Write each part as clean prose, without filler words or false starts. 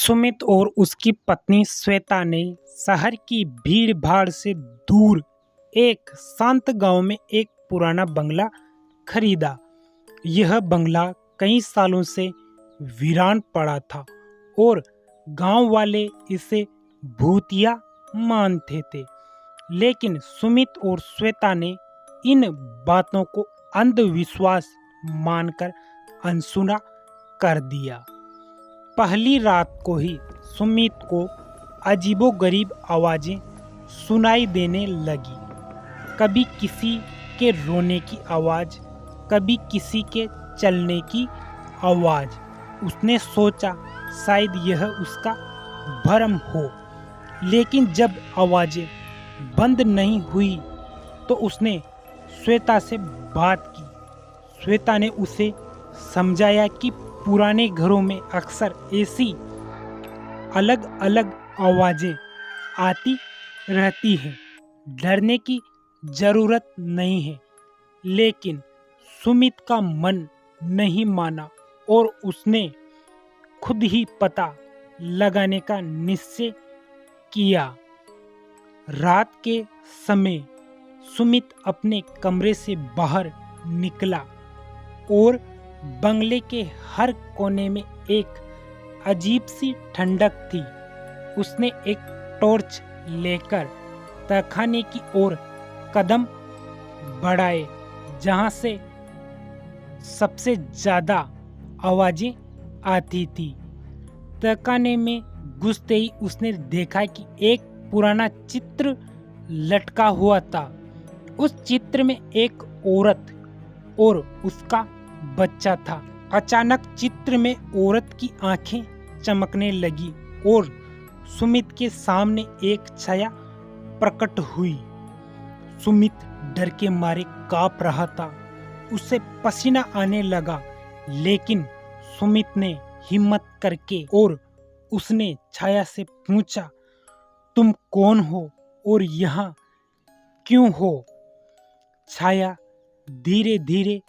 सुमित और उसकी पत्नी श्वेता ने शहर की भीड़-भाड़ से दूर एक शांत गांव में एक पुराना बंगला खरीदा। यह बंगला कई सालों से वीरान पड़ा था और गांव वाले इसे भूतिया मानते थे। लेकिन सुमित और श्वेता ने इन बातों को अंधविश्वास मानकर अनसुना कर दिया। पहली रात को ही सुमित को अजीबोगरीब आवाजें सुनाई देने लगी। कभी किसी के रोने की आवाज, कभी किसी के चलने की आवाज। उसने सोचा शायद यह उसका भ्रम हो, लेकिन जब आवाजें बंद नहीं हुई तो उसने श्वेता से बात की। श्वेता ने उसे समझाया कि पुराने घरों में अक्सर ऐसी अलग अलग आवाजें आती रहती हैं। डरने की जरूरत नहीं है। लेकिन सुमित का मन नहीं माना और उसने खुद ही पता लगाने का निश्चय किया। रात के समय सुमित अपने कमरे से बाहर निकला और बंगले के हर कोने में एक अजीब सी ठंडक थी। उसने एक टॉर्च लेकर तहखाने की ओर कदम बढ़ाए, जहां से सबसे ज्यादा आवाजें आती थी। तहखाने में घुसते ही उसने देखा कि एक पुराना चित्र लटका हुआ था। उस चित्र में एक औरत और उसका बच्चा था। अचानक चित्र में औरत की आंखें चमकने लगी और सुमित के सामने एक छाया प्रकट हुई। सुमित डर के मारे कांप रहा था। उसे पसीना आने लगा, लेकिन सुमित ने हिम्मत करके और उसने छाया से पूछा, तुम कौन हो और यहाँ क्यों हो? छाया धीरे धीरे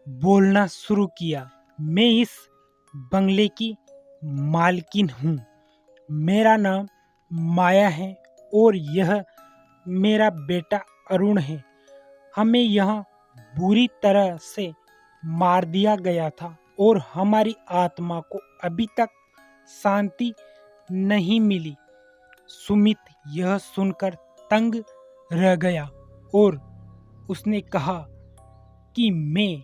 बोलना शुरू किया, मैं इस बंगले की मालकिन हूँ। मेरा नाम माया है और यह मेरा बेटा अरुण है। हमें यहाँ बुरी तरह से मार दिया गया था और हमारी आत्मा को अभी तक शांति नहीं मिली। सुमित यह सुनकर तंग रह गया और उसने कहा कि मैं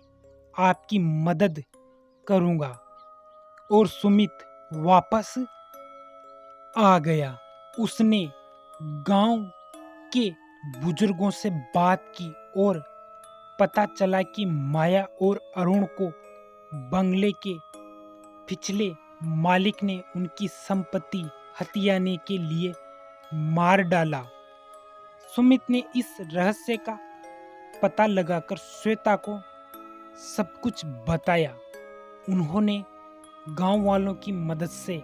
आपकी मदद करूंगा, और सुमित वापस आ गया। उसने गांव के बुजुर्गों से बात की और पता चला कि माया और अरुण को बंगले के पिछले मालिक ने उनकी संपत्ति हथियाने के लिए मार डाला। सुमित ने इस रहस्य का पता लगाकर श्वेता को सब कुछ बताया। उन्होंने गांव वालों की मदद से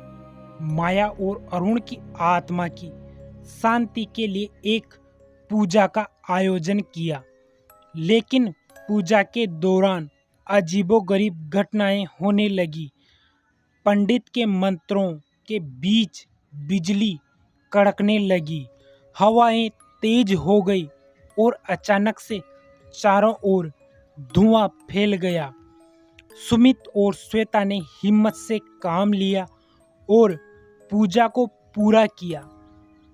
माया और अरुण की आत्मा की शांति के लिए एक पूजा का आयोजन किया। लेकिन पूजा के दौरान अजीबोगरीब घटनाएं होने लगी। पंडित के मंत्रों के बीच बिजली कड़कने लगी, हवाएं तेज हो गई और अचानक से चारों ओर धुआं फैल गया। सुमित और श्वेता ने हिम्मत से काम लिया और पूजा को पूरा किया।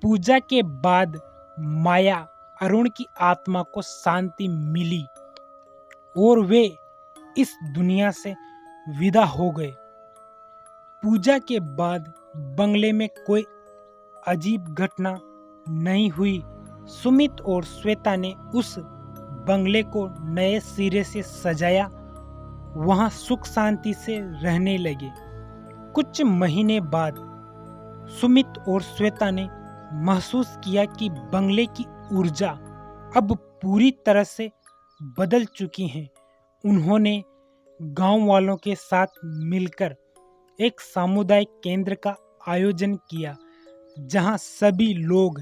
पूजा के बाद माया अरुण की आत्मा को शांति मिली और वे इस दुनिया से विदा हो गए। पूजा के बाद बंगले में कोई अजीब घटना नहीं हुई। सुमित और श्वेता ने उस बंगले को नए सिरे से सजाया, वहां सुख शांति से रहने लगे। कुछ महीने बाद सुमित और श्वेता ने महसूस किया कि बंगले की ऊर्जा अब पूरी तरह से बदल चुकी है। उन्होंने गांव वालों के साथ मिलकर एक सामुदायिक केंद्र का आयोजन किया, जहां सभी लोग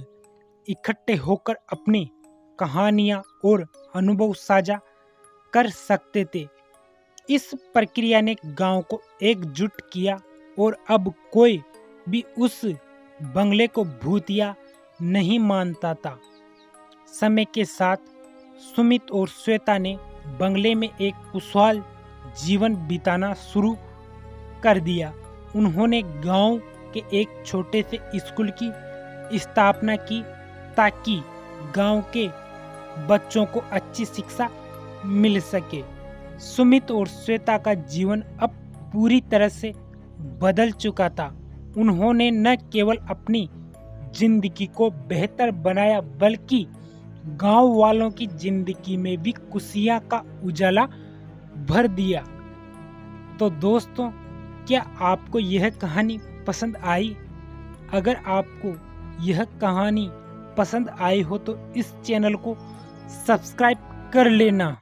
इकट्ठे होकर अपनी कहानियां और अनुभव साझा कर सकते थे। इस प्रक्रिया ने गांव को एकजुट किया और अब कोई भी उस बंगले को भूतिया नहीं मानता था। समय के साथ सुमित और श्वेता ने बंगले में एक खुशहाल जीवन बिताना शुरू कर दिया। उन्होंने गांव के एक छोटे से स्कूल की स्थापना की ताकि गांव के बच्चों को अच्छी शिक्षा मिल सके। सुमित और श्वेता का जीवन अब पूरी तरह से बदल चुका था। उन्होंने न केवल अपनी जिंदगी को बेहतर बनाया बल्कि गांव वालों की जिंदगी में भी खुशियां का उजाला भर दिया। तो दोस्तों, क्या आपको यह कहानी पसंद आई? अगर आपको यह कहानी पसंद आई हो तो इस चैनल को सब्सक्राइब कर लेना।